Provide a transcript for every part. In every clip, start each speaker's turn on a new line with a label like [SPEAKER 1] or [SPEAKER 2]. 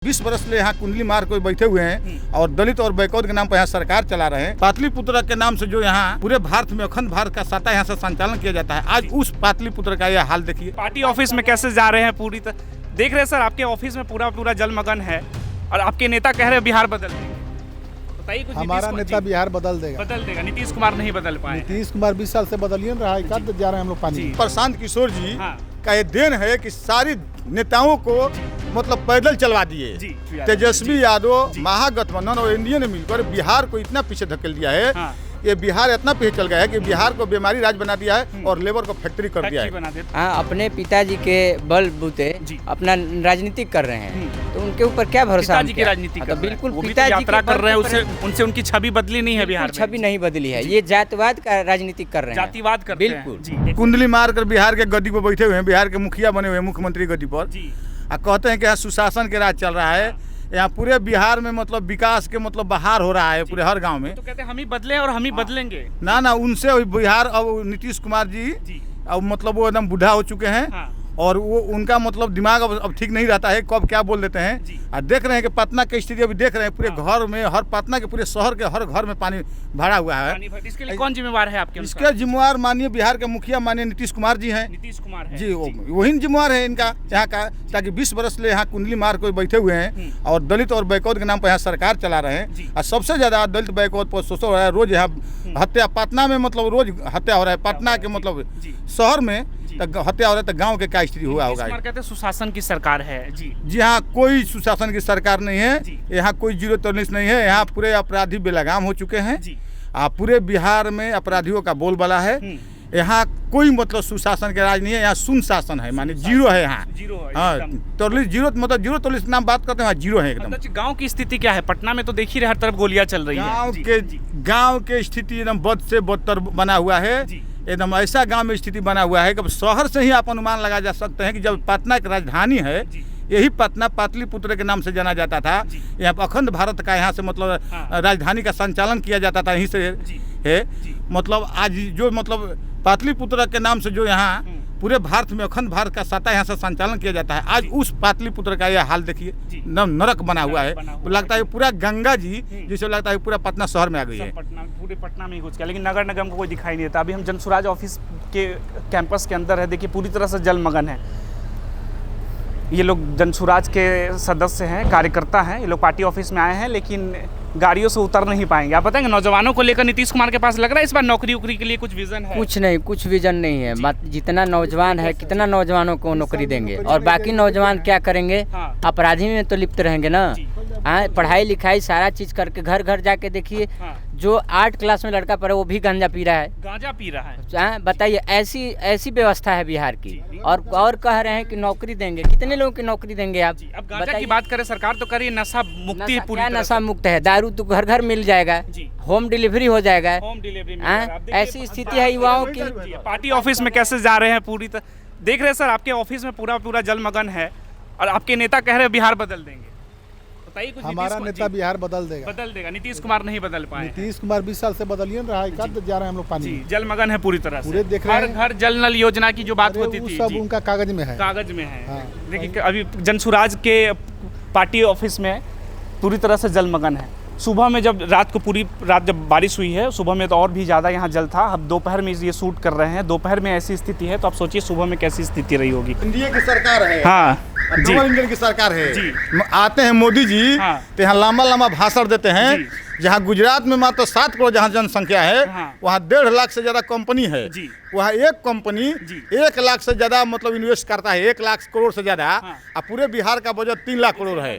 [SPEAKER 1] 20 वर्ष से यहाँ कुंडली मार को बैठे हुए हैं और दलित और बैकवर्ड के नाम पर यहाँ सरकार चला रहे हैं। पाटलिपुत्र के नाम से जो यहाँ पूरे भारत में अखंड भारत का सत्ता यहाँ से संचालन किया जाता है। आज उस पाटलिपुत्र का यह हाल देखिए।
[SPEAKER 2] पार्टी ऑफिस में कैसे जा रहे हैं पूरी तरह देख रहे हैं सर, आपके ऑफिस में पूरा जलमग्न है और आपके नेता कह रहे हैं बिहार बदल देंगे। बताइए कुछ।
[SPEAKER 3] हमारा नेता बिहार बदल देगा।
[SPEAKER 2] नीतीश कुमार नहीं बदल पाए।
[SPEAKER 3] नीतीश कुमार 20 साल से बदलिए रहा है, कब जा रहे हैं हम लोग पानी।
[SPEAKER 1] प्रशांत किशोर जी का ये देन है कि सारी नेताओं को मतलब पैदल चलवा दिए। तेजस्वी यादव, महागठबंधन और एनडीए ने मिलकर बिहार को इतना पीछे धकेल दिया है। ये बिहार इतना पीछे चल गया है कि बिहार को बीमारी राज बना दिया है और लेबर को फैक्ट्री कर दिया है।
[SPEAKER 4] अपने पिताजी के बल बूते अपना राजनीति कर रहे हैं, तो उनके ऊपर क्या भरोसा।
[SPEAKER 2] पिताजी की राजनीति
[SPEAKER 4] तो बिल्कुल
[SPEAKER 2] पिताजी यात्रा कर रहे हैं, उनसे उनकी छवि बदली नहीं है। बिहार
[SPEAKER 4] छवि नहीं बदली है, ये जातिवाद का राजनीति कर रहे हैं।
[SPEAKER 2] जातिवाद कर
[SPEAKER 4] बिल्कुल।
[SPEAKER 1] कुंडली मार कर बिहार के गद्दी पर बैठे हुए हैं, बिहार के मुखिया बने हुए हैं, मुख्यमंत्री गद्दी पर। कहते हैं कि यहाँ सुशासन के राज चल रहा है। यहाँ पूरे बिहार में मतलब विकास के मतलब बहार हो रहा है पूरे हर गांव में।
[SPEAKER 2] तो कहते हैं हम ही बदले और हम ही बदलेंगे।
[SPEAKER 1] ना उनसे बिहार अब नीतीश कुमार जी अब मतलब वो एकदम बूढ़ा हो चुके हैं और वो उनका मतलब दिमाग अब ठीक नहीं रहता है, कब क्या बोल देते हैं। और देख रहे हैं कि पटना की स्थिति अभी देख रहे हैं, पूरे घर में हर पटना के पूरे शहर के हर घर में पानी भरा हुआ है।
[SPEAKER 2] इसके लिए कौन जिम्मेवार है आपके?
[SPEAKER 1] इसके जिम्मेवार माननीय बिहार के मुखिया माननीय नीतीश कुमार जी हैं।
[SPEAKER 2] नीतीश कुमार है
[SPEAKER 1] जी, वही जिम्मेवार है इनका यहाँ का, ताकि 20 वर्ष से यहाँ कुंडली मार को बैठे हुए हैं और दलित और बैकवर्ड के नाम पर यहाँ सरकार चला रहे हैं। और सबसे ज्यादा दलित बैकवर्ड पर शोषण हो रहा है। रोज यहाँ हत्या पटना में मतलब रोज हत्या हो रहा है। पटना के मतलब शहर में हत्या हो रहा है, तो गांव के क्या स्थिति हुआ होगा।
[SPEAKER 2] कहते हैं सुशासन की सरकार है।
[SPEAKER 1] जी हाँ, कोई सुशासन की सरकार नहीं है। यहाँ कोई जीरो टॉलरेंस नहीं है। यहाँ पूरे अपराधी बेलगाम हो चुके हैं। पूरे बिहार में अपराधियों का बोलबाला है। यहाँ कोई मतलब सुशासन के राज नहीं है। यहाँ शून्य शासन है, माने जीरो है यहाँ। हाँ, टॉलरेंस जीरो, मतलब जीरो टॉलरेंस नाम बात करते हैं, जीरो है एकदम।
[SPEAKER 2] गांव की स्थिति क्या है? पटना में तो देख ही रहे, हर तरफ गोलियां चल रही है।
[SPEAKER 1] गाँव के स्थिति एकदम बद से बदतर बना हुआ है। एकदम ऐसा गांव में स्थिति बना हुआ है कि शहर से ही आप अनुमान लगा जा सकते हैं कि जब पटना की राजधानी है, यही पटना पाटलिपुत्र के नाम से जाना जाता था। यहाँ अखंड भारत का यहाँ से मतलब राजधानी का संचालन किया जाता था, यहीं से है। मतलब आज जो मतलब पाटलिपुत्र के नाम से जो यहाँ पूरे भारत में अखंड भारत का सत्ता यहाँ से संचालन किया जाता है। आज उस पाटलिपुत्र का यह हाल देखिए, नरक बना हुआ है। तो लगता है पूरा गंगा जी जिसे लगता है पूरा पटना शहर में आ गई है।
[SPEAKER 2] पूरे पटना में ही घुस गया, लेकिन नगर निगम को कोई दिखाई नहीं देता। अभी हम जनसुराज ऑफिस के कैंपस के अंदर है, देखिए पूरी तरह से जलमग्न है। ये लोग जनसुराज के सदस्य हैं, कार्यकर्ता हैं। ये लोग पार्टी ऑफिस में आए हैं, लेकिन गाड़ियों से उतर नहीं पाएंगे। आप बताएंगे नौजवानों को लेकर नीतीश कुमार के पास लग रहा है इस बार नौकरी उकरी के लिए कुछ विजन है?
[SPEAKER 4] कुछ नहीं, कुछ विजन नहीं है। जितना नौजवान है, कितना नौजवानों को नौकरी देंगे और बाकी नौजवान क्या करेंगे? अपराधी में तो लिप्त रहेंगे ना। पढ़ाई लिखाई सारा चीज करके घर घर जाके देखिए, जो 8 क्लास में लड़का पढ़े वो भी गांजा पी रहा है। बताइए, ऐसी व्यवस्था है बिहार की। और कह रहे हैं कि नौकरी देंगे, कितने लोगों की नौकरी देंगे आप?
[SPEAKER 2] अब गांजा की बात करें, सरकार तो करिए नशा मुक्ति है पूरी।
[SPEAKER 4] नशा मुक्त है, दारू तो घर घर मिल जाएगा, होम डिलीवरी हो जाएगा। ऐसी स्थिति है युवाओं की।
[SPEAKER 2] पार्टी ऑफिस में कैसे जा रहे हैं पूरी तरह देख रहे हैं सर, आपके ऑफिस में पूरा जलमग्न है और आपके नेता कह रहे हैं बिहार बदल देंगे। बताइए कुछ।
[SPEAKER 3] हमारा नेता बिहार बदल देगा।
[SPEAKER 2] नीतीश कुमार नहीं बदल पाए।
[SPEAKER 3] नीतीश कुमार 20 साल से बदलिए रहा है, कब जा रहे हैं हम लोग पानी।
[SPEAKER 2] जलमग्न है पूरी तरह से।
[SPEAKER 3] पूरे देख रहे हैं,
[SPEAKER 2] घर जल नल योजना की जो बात होती थी
[SPEAKER 3] सब उनका कागज में है।
[SPEAKER 2] देखिए अभी जनसुराज के पार्टी ऑफिस में पूरी तरह से जलमग्न है। सुबह में जब पूरी रात जब बारिश हुई है, सुबह में तो और भी ज़्यादा यहाँ जल था। अब दोपहर में ये शूट कर रहे हैं, दोपहर में ऐसी स्थिति है, तो आप सोचिए सुबह में कैसी स्थिति रही होगी।
[SPEAKER 1] इंडिया की सरकार है।
[SPEAKER 2] हाँ जी,
[SPEAKER 1] इंडियन की सरकार है जी। आते हैं मोदी जी, तो यहाँ लंबा भाषण देते हैं। जहाँ गुजरात में मात्र 7 करोड़ जहाँ जनसंख्या है, वहाँ 1.5 लाख से ज्यादा कंपनी है। वहाँ एक कंपनी 1 लाख से ज्यादा मतलब इन्वेस्ट करता है, 1 लाख करोड़ से ज्यादा। और पूरे बिहार का बजट 3 लाख करोड़ है।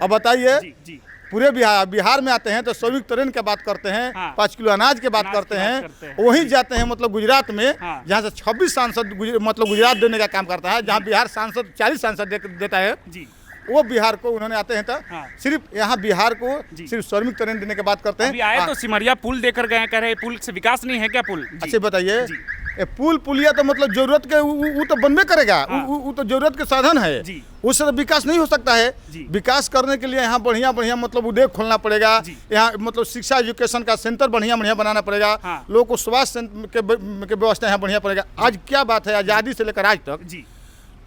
[SPEAKER 1] अब बताइए, पूरे बिहार में आते हैं तो श्रमिक ट्रेन की बात करते हैं, 5 किलो अनाज की बात करते हैं। वहीं जाते हैं मतलब गुजरात में, जहाँ से 26 सांसद मतलब गुजरात देने का काम करता है। जहाँ बिहार सांसद 40 सांसद देता है, वो बिहार को उन्होंने आते हैं तो सिर्फ यहाँ बिहार को सिर्फ श्रमिक ट्रेन देने की बात करते हैं।
[SPEAKER 2] अभी आए तो सिमरिया पुल देकर गए, कह रहे पुल से विकास नहीं है क्या? पुल
[SPEAKER 1] अच्छा बताइए, पुलिया तो मतलब जरूरत के वो तो बनबे करेगा। वो तो जरूरत के साधन है, उससे तो विकास नहीं हो सकता है। विकास करने के लिए यहाँ बढ़िया मतलब उद्योग खोलना पड़ेगा। यहाँ मतलब शिक्षा एजुकेशन का सेंटर बढ़िया बनाना पड़ेगा। लोगों को स्वास्थ्य के व्यवस्था यहाँ बढ़िया पड़ेगा। आज क्या बात है, आज़ादी से लेकर आज तक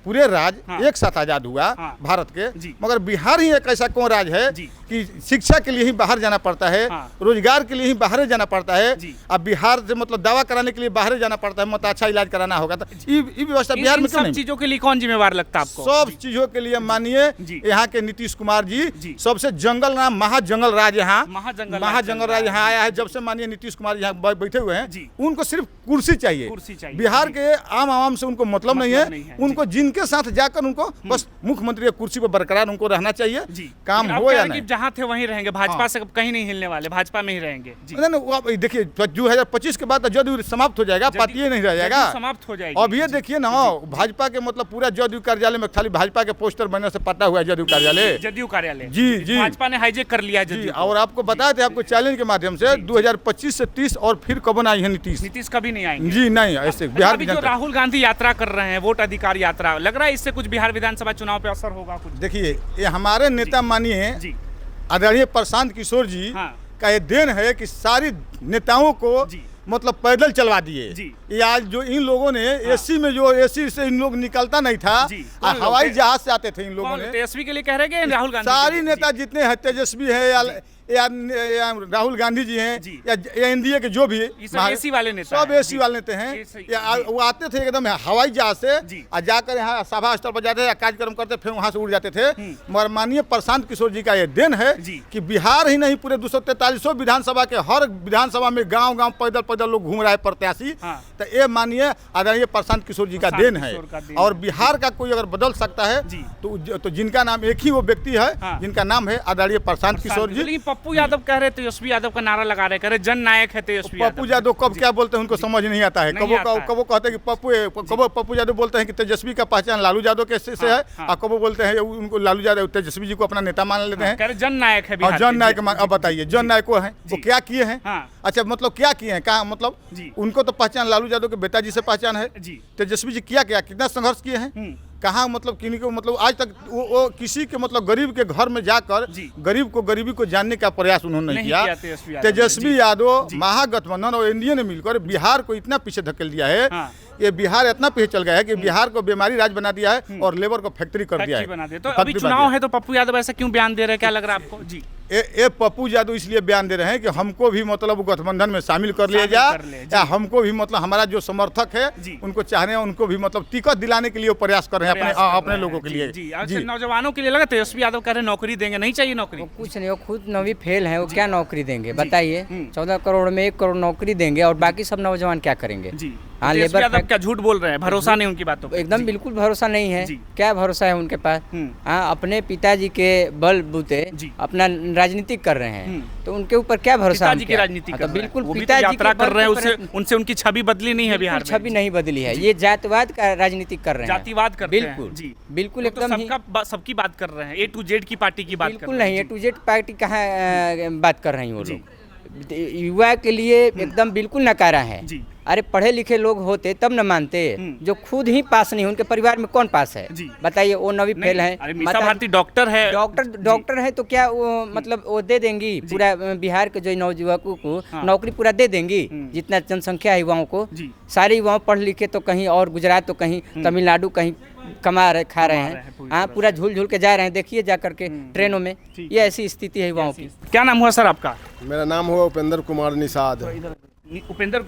[SPEAKER 1] पूरे राज्य
[SPEAKER 2] हाँ।
[SPEAKER 1] एक साथ आजाद हुआ
[SPEAKER 2] हाँ।
[SPEAKER 1] भारत के,
[SPEAKER 2] जी।
[SPEAKER 1] मगर बिहार ही एक ऐसा कौन राज्य है
[SPEAKER 2] जी।
[SPEAKER 1] कि शिक्षा के लिए ही बाहर जाना पड़ता है,
[SPEAKER 2] हाँ।
[SPEAKER 1] रोजगार के लिए ही बाहर जाना पड़ता है।
[SPEAKER 2] जी।
[SPEAKER 1] अब बिहार से मतलब दवा कराने के लिए बाहर जाना पड़ता है, मतलब अच्छा इलाज कराना होगा, तो ये व्यवस्था बिहार में क्यों
[SPEAKER 2] सब
[SPEAKER 1] नहीं?
[SPEAKER 2] चीजों के लिए कौन जिम्मेवार लगता है आपको?
[SPEAKER 1] सब चीजों के लिए मानिए
[SPEAKER 2] जी।
[SPEAKER 1] यहाँ के नीतीश कुमार
[SPEAKER 2] जी।
[SPEAKER 1] जी सबसे जंगल नाम महाजंगल राज यहाँ
[SPEAKER 2] महाजंगल
[SPEAKER 1] राज यहाँ आया है। जब से मानिए नीतीश कुमार यहाँ बैठे हुए हैं,
[SPEAKER 2] जी।
[SPEAKER 1] उनको सिर्फ कुर्सी चाहिए।
[SPEAKER 2] कुर्सी चाहिए।
[SPEAKER 1] बिहार
[SPEAKER 2] जी।
[SPEAKER 1] के आम आवाम से उनको मतलब नहीं
[SPEAKER 2] नहीं है,
[SPEAKER 1] है।
[SPEAKER 2] जी।
[SPEAKER 1] उनको जिनके साथ जाकर उनको बस मुख्यमंत्री की कुर्सी पर बरकरार उनको रहना चाहिए,
[SPEAKER 2] जी।
[SPEAKER 1] काम
[SPEAKER 2] लेकिन आप
[SPEAKER 1] हो
[SPEAKER 2] कह
[SPEAKER 1] या
[SPEAKER 2] रहे हैं
[SPEAKER 1] नहीं।
[SPEAKER 2] कि जहाँ थे वहीं रहेंगे, भाजपा
[SPEAKER 1] हाँ।
[SPEAKER 2] से कहीं नहीं हिलने वाले, भाजपा में ही रहेंगे। जी।
[SPEAKER 1] नहीं, नहीं, वो आप देखिए 2025 के बाद तो जदयू समाप्त हो जाएगा, पार्टी नहीं रह जाएगा,
[SPEAKER 2] जदयू समाप्त हो जाएगी।
[SPEAKER 1] अब ये देखिए ना, भाजपा के मतलब पूरा जदयू कार्यालय में खाली भाजपा के पोस्टर बनने से पटा हुआ है जदयू कार्यालय।
[SPEAKER 2] जदयू कार्यालय
[SPEAKER 1] जी, जी।
[SPEAKER 2] भाजपा ने हाईजेक कर लिया है
[SPEAKER 1] जी,
[SPEAKER 2] जदयू को।
[SPEAKER 1] और आपको बताए थे आपको चैलेंज के माध्यम से 2025 से 30 और फिर कब आई है नीतीश?
[SPEAKER 2] नीतीश कभी नहीं आएंगे।
[SPEAKER 1] जी नहीं, ऐसे बिहार
[SPEAKER 2] अभी
[SPEAKER 1] की
[SPEAKER 2] जो
[SPEAKER 1] जनता।
[SPEAKER 2] राहुल गांधी यात्रा कर रहे हैं, वोट अधिकार यात्रा, लग रहा है इससे कुछ बिहार विधानसभा चुनाव पे असर होगा कुछ?
[SPEAKER 1] देखिए, ये हमारे नेता मानिए
[SPEAKER 2] जी।
[SPEAKER 1] आदरणीय प्रशांत किशोर जी
[SPEAKER 2] हाँ।
[SPEAKER 1] का ये देन है कि सारी नेताओं को
[SPEAKER 2] जी।
[SPEAKER 1] मतलब पैदल चलवा दिए।
[SPEAKER 2] जी।
[SPEAKER 1] ये आज जो इन लोगों ने एसी में, जो एसी से इन लोग निकलता नहीं था,
[SPEAKER 2] जी।
[SPEAKER 1] और
[SPEAKER 2] कौन
[SPEAKER 1] हवाई
[SPEAKER 2] लोग?
[SPEAKER 1] जहाज से आते थे इन लोगों
[SPEAKER 2] कौन
[SPEAKER 1] ने।
[SPEAKER 2] तेजस्वी के लिए कह रहे हैं कि राहुल गांधी
[SPEAKER 1] सारी
[SPEAKER 2] के लिए?
[SPEAKER 1] नेता जितने हैं, तेजस्वी है या राहुल गांधी जी हैं,
[SPEAKER 2] जी।
[SPEAKER 1] या एनडीए के जो भी
[SPEAKER 2] ये सब एसी वाले नेता
[SPEAKER 1] सब
[SPEAKER 2] हैं।
[SPEAKER 1] एसी
[SPEAKER 2] जी।
[SPEAKER 1] वाले नेता हैं,
[SPEAKER 2] जी।
[SPEAKER 1] वो आते थे एकदम हवाई जहाज से,
[SPEAKER 2] जी।
[SPEAKER 1] और जाकर यहाँ सभा स्थल पर जाते थे, कार्यक्रम करते, फिर वहाँ से उड़ जाते थे। मगर माननीय प्रशांत किशोर जी का ये देन है
[SPEAKER 2] जी।
[SPEAKER 1] कि बिहार ही नहीं, पूरे 243 विधानसभा के हर विधानसभा में गांव-गांव पैदल लोग घूम रहा है प्रत्याशी।
[SPEAKER 2] हाँ।
[SPEAKER 1] तो ये मानिए आदरणीय प्रशांत किशोर जी का देन है।
[SPEAKER 2] किशोर का देन
[SPEAKER 1] और
[SPEAKER 2] है।
[SPEAKER 1] बिहार का कोई अगर बदल सकता है
[SPEAKER 2] जी।
[SPEAKER 1] तो जिनका नाम एक ही वो व्यक्ति है,
[SPEAKER 2] हाँ।
[SPEAKER 1] जिनका नाम है आदरणीय प्रशांत किशोर जी।
[SPEAKER 2] लेकिन पप्पू यादव कह रहे थे, तेजस्वी यादव का नारा लगा रहे, कह रहे जन नायक है तेजस्वी
[SPEAKER 1] पप्पू यादव कब क्या बोलते हैं उनको समझ नहीं आता है।
[SPEAKER 2] नहीं
[SPEAKER 1] कबो
[SPEAKER 2] आता है।
[SPEAKER 1] कबो कहते हैं कि कबो पप्पू यादव बोलते हैं कि तेजस्वी का पहचान लालू यादव के से है,
[SPEAKER 2] हाँ।
[SPEAKER 1] और कबो बोलते हैं उनको लालू यादव तेजस्वी जी को अपना नेता मान लेते हैं।
[SPEAKER 2] कह रहे जन नायक है
[SPEAKER 1] और
[SPEAKER 2] बिहार
[SPEAKER 1] जन
[SPEAKER 2] के।
[SPEAKER 1] नायक अब बताइए, जन नायक वो हैं, वो
[SPEAKER 2] जी।
[SPEAKER 1] क्या किए हैं?
[SPEAKER 2] हाँ।
[SPEAKER 1] अच्छा, मतलब क्या किए हैं, कहा मतलब
[SPEAKER 2] जी।
[SPEAKER 1] उनको तो पहचान लालू यादव के बेटा जी से पहचान है।
[SPEAKER 2] जी।
[SPEAKER 1] तेजस्वी जी किया कितना संघर्ष किए हैं, कहाँ मतलब किन्हीं को मतलब आज तक वो किसी के मतलब गरीब के घर में जाकर
[SPEAKER 2] जी।
[SPEAKER 1] गरीब को गरीबी को जानने का प्रयास उन्होंने
[SPEAKER 2] नहीं
[SPEAKER 1] किया।
[SPEAKER 2] किया तेजस्वी यादव ने।
[SPEAKER 1] तेजस्वी
[SPEAKER 2] जी।
[SPEAKER 1] यादव,
[SPEAKER 2] जी।
[SPEAKER 1] महागठबंधन और एनडीए ने मिलकर बिहार को इतना पीछे धकेल दिया है।
[SPEAKER 2] हाँ।
[SPEAKER 1] ये बिहार इतना पीछे चल गया है कि बिहार को बीमारी राज्य बना दिया है और लेबर को फैक्ट्री कर दिया है।
[SPEAKER 2] बना दे। तो
[SPEAKER 1] फैक्ट्री
[SPEAKER 2] अभी
[SPEAKER 1] बना
[SPEAKER 2] चुनाव
[SPEAKER 1] दिया
[SPEAKER 2] है तो पप्पू यादव ऐसा क्यों बयान दे रहे हैं, क्या लग रहा है आपको? जी।
[SPEAKER 1] ये पप्पू यादव इसलिए बयान दे रहे हैं कि हमको भी मतलब गठबंधन में शामिल कर लिया
[SPEAKER 2] शामिल कर ले,
[SPEAKER 1] जाए, या हमको भी मतलब हमारा जो समर्थक है
[SPEAKER 2] जी।
[SPEAKER 1] उनको चाह रहे हैं, उनको भी मतलब टिकट दिलाने के लिए वो प्रयास कर रहे हैं अपने लोगों के लिए।
[SPEAKER 2] जी। अच्छा, नौजवानों के लिए लगा तेजस्वी यादव कह रहे नौकरी देंगे, नहीं चाहिए नौकरी?
[SPEAKER 4] वो कुछ नहीं, वो खुद नवी फेल है, वो क्या नौकरी देंगे बताइए? 14 करोड़ में 1 करोड़ नौकरी देंगे और बाकी सब नौजवान क्या करेंगे?
[SPEAKER 2] जी।
[SPEAKER 4] हाँ,
[SPEAKER 2] तेजस्वी
[SPEAKER 4] लेबर
[SPEAKER 2] यादव क्या झूठ बोल रहे हैं, भरोसा नहीं उनकी बातों पे?
[SPEAKER 4] एकदम बिल्कुल भरोसा नहीं है।
[SPEAKER 2] जी।
[SPEAKER 4] क्या भरोसा है उनके पास? हाँ, अपने पिताजी के बल बूते
[SPEAKER 2] जी।
[SPEAKER 4] अपना राजनीति कर रहे हैं, तो उनके ऊपर क्या भरोसा?
[SPEAKER 2] पिताजी की राजनीति कर
[SPEAKER 4] तो
[SPEAKER 2] रहे हैं।
[SPEAKER 4] बिल्कुल
[SPEAKER 2] वो भी तो
[SPEAKER 4] पिताजी
[SPEAKER 2] यात्रा
[SPEAKER 4] के
[SPEAKER 2] कर
[SPEAKER 4] बल
[SPEAKER 2] रहे हैं,
[SPEAKER 4] पे
[SPEAKER 2] उससे उनसे उनकी छवि बदली नहीं है बिहार में।
[SPEAKER 4] छवि नहीं बदली है, ये जातिवाद का राजनीति कर रहे हैं,
[SPEAKER 2] जातिवाद करते हैं।
[SPEAKER 4] बिल्कुल
[SPEAKER 2] जी।
[SPEAKER 4] बिल्कुल
[SPEAKER 2] तो
[SPEAKER 4] एकदम ही
[SPEAKER 2] सबकी बात कर रहे हैं, A to Z की पार्टी की बात कर
[SPEAKER 4] बिल्कुल
[SPEAKER 2] रहे हैं।
[SPEAKER 4] नहीं। A to Z पार्टी कहाँ बात कर रही हैं वो लोग? युवा के लिए एकदम बिल्कुल नकारा है।
[SPEAKER 2] जी।
[SPEAKER 4] अरे पढ़े लिखे लोग होते तब न मानते, जो खुद ही पास नहीं, उनके परिवार में कौन पास है?
[SPEAKER 2] जी।
[SPEAKER 4] बताइए, वो नवी फेल है।
[SPEAKER 2] अरे मीसा भारती डॉक्टर है।
[SPEAKER 4] डॉक्टर है तो क्या वो मतलब वो दे देंगी पूरा बिहार के जो नवयुवकों को नौकरी पूरा दे देंगी? जितना जनसंख्या है युवाओं को, सारे युवाओं पढ़ लिखे तो कहीं और गुजरात तो कहीं तमिलनाडु कहीं कमा रहे खा रहे हैं। हाँ, पूरा झूल झूल के जा रहे हैं, देखिए जा करके ट्रेनों में। ये ऐसी स्थिति है युवाओं की।
[SPEAKER 2] क्या नाम हुआ सर आपका?
[SPEAKER 5] मेरा नाम हुआ उपेंद्र कुमार निषाद।
[SPEAKER 2] उपेंद्र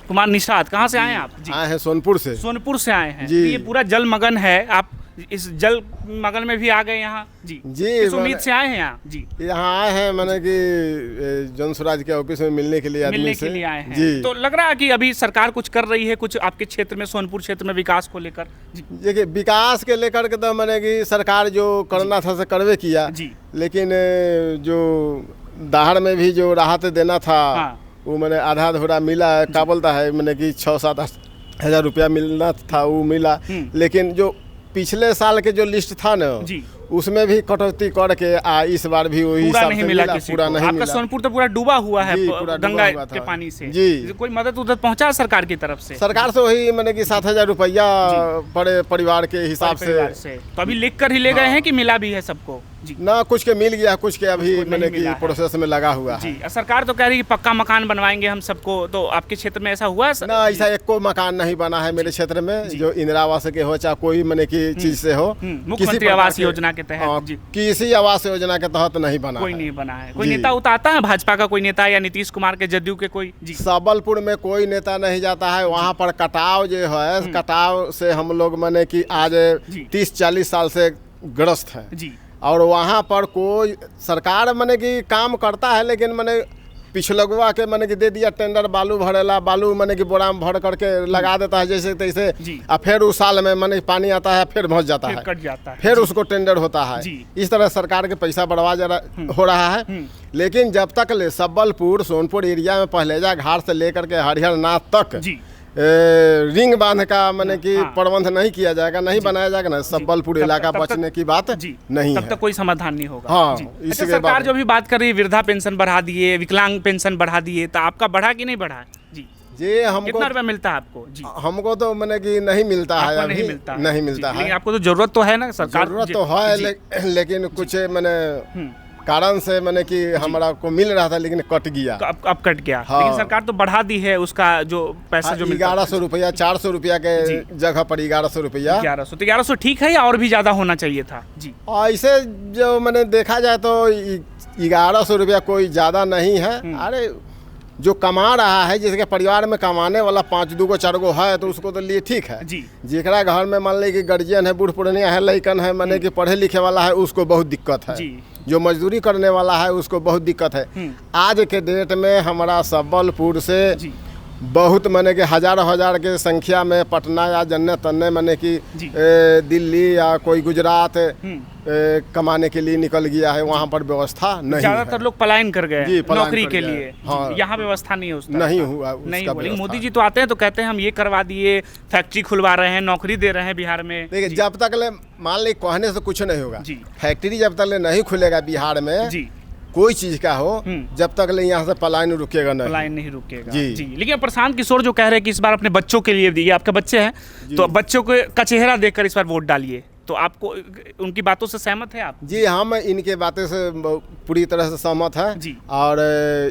[SPEAKER 2] कुमार निषाद, कहाँ से आए हैं आप? जी।
[SPEAKER 5] आए हैं सोनपुर से।
[SPEAKER 2] सोनपुर से आए हैं।
[SPEAKER 5] जी।
[SPEAKER 2] तो ये पूरा जलमग्न है, आप इस जल मगन में भी आ गए यहाँ? जी।
[SPEAKER 5] जी,
[SPEAKER 2] किस उम्मीद से आए हैं यहाँ? जी।
[SPEAKER 5] यहाँ आए हैं मैंने कि जन स्वराज के ऑफिस में मिलने के लिए आदमी
[SPEAKER 2] मिलने
[SPEAKER 5] से।
[SPEAKER 2] के लिए आए हैं।
[SPEAKER 5] जी।
[SPEAKER 2] तो लग रहा है कि अभी सरकार कुछ कर रही है कुछ आपके क्षेत्र में, सोनपुर क्षेत्र में विकास को लेकर? जी।
[SPEAKER 5] देखिए, विकास के लेकर के तो मैंने कि सरकार जो करना था से करवे किया,
[SPEAKER 2] जी।
[SPEAKER 5] लेकिन जो दाहड़ में भी जो राहत देना था,
[SPEAKER 2] हाँ।
[SPEAKER 5] वो मैंने आधा अधूरा मिला है। क्या बोलता है मैंने कि 6-7 हज़ार रुपया मिलना था, वो मिला। लेकिन जो पिछले साल के जो लिस्ट था ना,
[SPEAKER 2] जी।
[SPEAKER 5] उसमें भी कटौती करके इस बार भी वही
[SPEAKER 2] पूरा
[SPEAKER 5] हिसाब
[SPEAKER 2] नहीं
[SPEAKER 5] से
[SPEAKER 2] मिला किसी
[SPEAKER 5] पूरा
[SPEAKER 2] को।
[SPEAKER 5] नहीं
[SPEAKER 2] आपका
[SPEAKER 5] मिला।
[SPEAKER 2] सोनपुर तो पूरा डूबा हुआ है
[SPEAKER 5] जी, पूरा डूबा
[SPEAKER 2] गंगा
[SPEAKER 5] हुआ था।
[SPEAKER 2] के पानी से।
[SPEAKER 5] जी।
[SPEAKER 2] कोई मदद उधर पहुंचा सरकार की तरफ से?
[SPEAKER 5] सरकार से वही मैंने कि 7,000 रुपया पड़े परिवार के हिसाब
[SPEAKER 2] परिवार
[SPEAKER 5] से।
[SPEAKER 2] तो अभी लिख कर ही ले गए हैं कि मिला भी है सबको?
[SPEAKER 5] ना कुछ के मिल गया, कुछ के अभी मैंने कि प्रोसेस में लगा हुआ है।
[SPEAKER 2] जी, सरकार तो कह रही है कि पक्का मकान बनवाएंगे हम सबको, तो आपके क्षेत्र में ऐसा हुआ है?
[SPEAKER 5] ना, ऐसा एक को मकान नहीं बना है मेरे क्षेत्र में, जो इंदिरा आवास के हो चाहे कोई मैंने की चीज से हो।
[SPEAKER 2] मुख्यमंत्री आवास योजना के तहत
[SPEAKER 5] किसी आवास योजना के तहत नहीं बना,
[SPEAKER 2] कोई नहीं बना है। कोई नेता उतारता है भाजपा का, कोई नेता या नीतीश कुमार के, जदयू के कोई?
[SPEAKER 5] सबलपुर में कोई नेता नहीं जाता है। वहाँ पर कटाव जो है, कटाव से हम लोग मैंने कि आज 30-40 साल से ग्रस्त है
[SPEAKER 2] जी।
[SPEAKER 5] और वहाँ पर कोई सरकार मैंने कि काम करता है, लेकिन मैंने पिछलगुआ के मैंने कि दे दिया टेंडर, बालू भरेला, बालू मैंने कि बोरा में भर करके लगा देता है जैसे तैसे, और फिर उस साल में मैंने पानी आता है, फिर भस जाता है,
[SPEAKER 2] कट जाता है,
[SPEAKER 5] फिर उसको टेंडर होता है। इस तरह सरकार के पैसा बर्बाद हो रहा है। लेकिन जब तक ले सबलपुर सोनपुर एरिया में पहलेजा घाट से लेकर के हरिहरनाथ तक रिंग बांध का मैंने कि प्रबंध नहीं किया जाएगा, नहीं बनाया जाएगा ना, सबलपुर इलाका बचने की बात नहीं है,
[SPEAKER 2] तब तक कोई समाधान नहीं होगा।
[SPEAKER 5] हाँ,
[SPEAKER 2] अच्छा, सरकार जो भी बात कर रही है, वृद्धा पेंशन बढ़ा दिए, विकलांग पेंशन बढ़ा दिए, तो आपका बढ़ा कि नहीं बढ़ा? जी, हमको कितना रुपया मिलता है आपको? जी,
[SPEAKER 5] हमको तो मैंने कि नहीं मिलता है, अभी नहीं मिलता है।
[SPEAKER 2] लेकिन आपको तो जरूरत तो है ना, सरकार
[SPEAKER 5] जरूरत तो है, लेकिन कुछ मैंने कारण से मैंने कि हमारा को मिल रहा था, लेकिन कट गया।
[SPEAKER 2] अब कट गया। हाँ। लेकिन सरकार तो बढ़ा दी है उसका जो पैसा जो
[SPEAKER 5] 1100 रुपया, 400 रुपया के जगह पर 1100 रुपया।
[SPEAKER 2] 1100 ठीक है या और भी ज्यादा होना चाहिए था? जी,
[SPEAKER 5] ऐसे जो मैंने देखा जाए तो 1100 रुपया कोई ज्यादा नहीं है। अरे जो कमा रहा है, जिसके परिवार में कमाने वाला 5 2 4 गो है, तो उसको तो लिए ठीक है। जेकरा घर में मान ली कि गार्जियन है, बूढ़ पुरानिया है, लड़कन है, माने कि पढ़े लिखे वाला है, उसको बहुत दिक्कत है। जो मजदूरी करने वाला है उसको बहुत दिक्कत है। आज के डेट में हमारा सबलपुर से बहुत माने कि हजार के संख्या में पटना या जन्नत तन्ने माने कि दिल्ली या कोई गुजरात कमाने के लिए निकल गया है। वहाँ पर व्यवस्था नहीं,
[SPEAKER 2] ज्यादातर लोग पलायन कर गए नौकरी के लिए। हाँ, यहाँ व्यवस्था नहीं है, उसका
[SPEAKER 5] नहीं हुआ,
[SPEAKER 2] नहीं हुआ। मोदी जी तो आते हैं तो कहते हैं हम ये करवा दिए, फैक्ट्री खुलवा रहे हैं, नौकरी दे रहे हैं बिहार में।
[SPEAKER 5] देखिए, जब तक ले मान ली कहने से कुछ नहीं होगा। फैक्ट्री जब तक ले नहीं खुलेगा बिहार में कोई चीज का हो, जब तक ले यहाँ से पलायन रुकेगा नहीं,
[SPEAKER 2] पलायन नहीं रुकेगा। जी। लेकिन प्रशांत किशोर जो कह रहे हैं कि इस बार अपने बच्चों के लिए दिए, आपके बच्चे हैं तो बच्चों का चेहरा देखकर इस बार वोट डालिए, तो आपको उनकी बातों से सहमत है आप?
[SPEAKER 5] जी, हम इनके बातें से पूरी तरह से सहमत है। और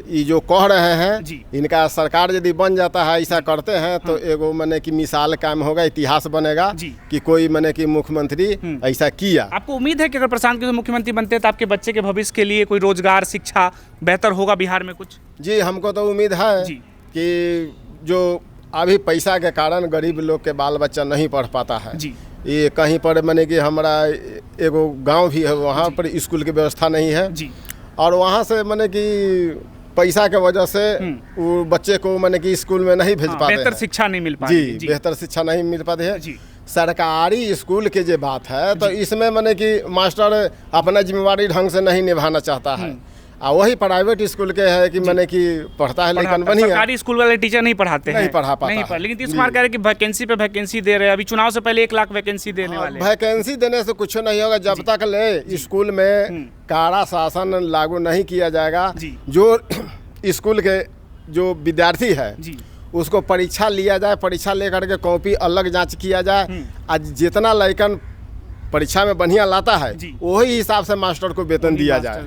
[SPEAKER 5] ये जो कह रहे हैं, इनका सरकार यदि बन जाता है, ऐसा करते हैं तो एगो मैंने कि मिसाल काम होगा, इतिहास बनेगा कि कोई मैंने कि मुख्यमंत्री ऐसा किया।
[SPEAKER 2] आपको उम्मीद है कि अगर प्रशांत किशोर मुख्यमंत्री बनते तो आपके बच्चे के भविष्य के लिए कोई रोजगार, शिक्षा बेहतर होगा बिहार में कुछ?
[SPEAKER 5] जी, हमको तो उम्मीद है कि जो अभी पैसा के कारण गरीब लोग के बाल बच्चा नहीं पढ़ पाता है। ये कहीं पर मैंने कि हमारा एगो गांव भी है, वहाँ पर स्कूल की व्यवस्था नहीं है और वहाँ से मैंने कि पैसा के वजह से वो बच्चे को मैंने कि स्कूल में नहीं भेज पाते,
[SPEAKER 2] बेहतर शिक्षा नहीं मिल पाती।
[SPEAKER 5] जी, बेहतर शिक्षा नहीं मिल पाती है। सरकारी स्कूल के जो बात है, तो इसमें मैंने कि मास्टर अपना जिम्मेवारी ढंग से नहीं निभाना चाहता है, और वही प्राइवेट स्कूल के है कि मैंने कि पढ़ता है लेकिन बढ़िया।
[SPEAKER 2] सरकारी स्कूल वाले टीचर नहीं पढ़ाते हैं,
[SPEAKER 5] नहीं पढ़ा पाता,
[SPEAKER 2] नहीं पढ़ा। लेकिन नीतीश कुमार कह रहे कि वैकेंसी पे वैकेंसी दे रहे हैं, अभी चुनाव से पहले 1 लाख वैकेंसी देने वाले।
[SPEAKER 5] वैकेंसी देने से कुछ नहीं होगा जब तक ले स्कूल में कारा शासन लागू नहीं किया जाएगा। जो स्कूल के जो विद्यार्थी है उसको परीक्षा लिया जाए, परीक्षा लेकर के कॉपी अलग जाँच किया जाए, आज जितना लड़कन परीक्षा में बढ़िया लाता है वही हिसाब से मास्टर को वेतन दिया जाए।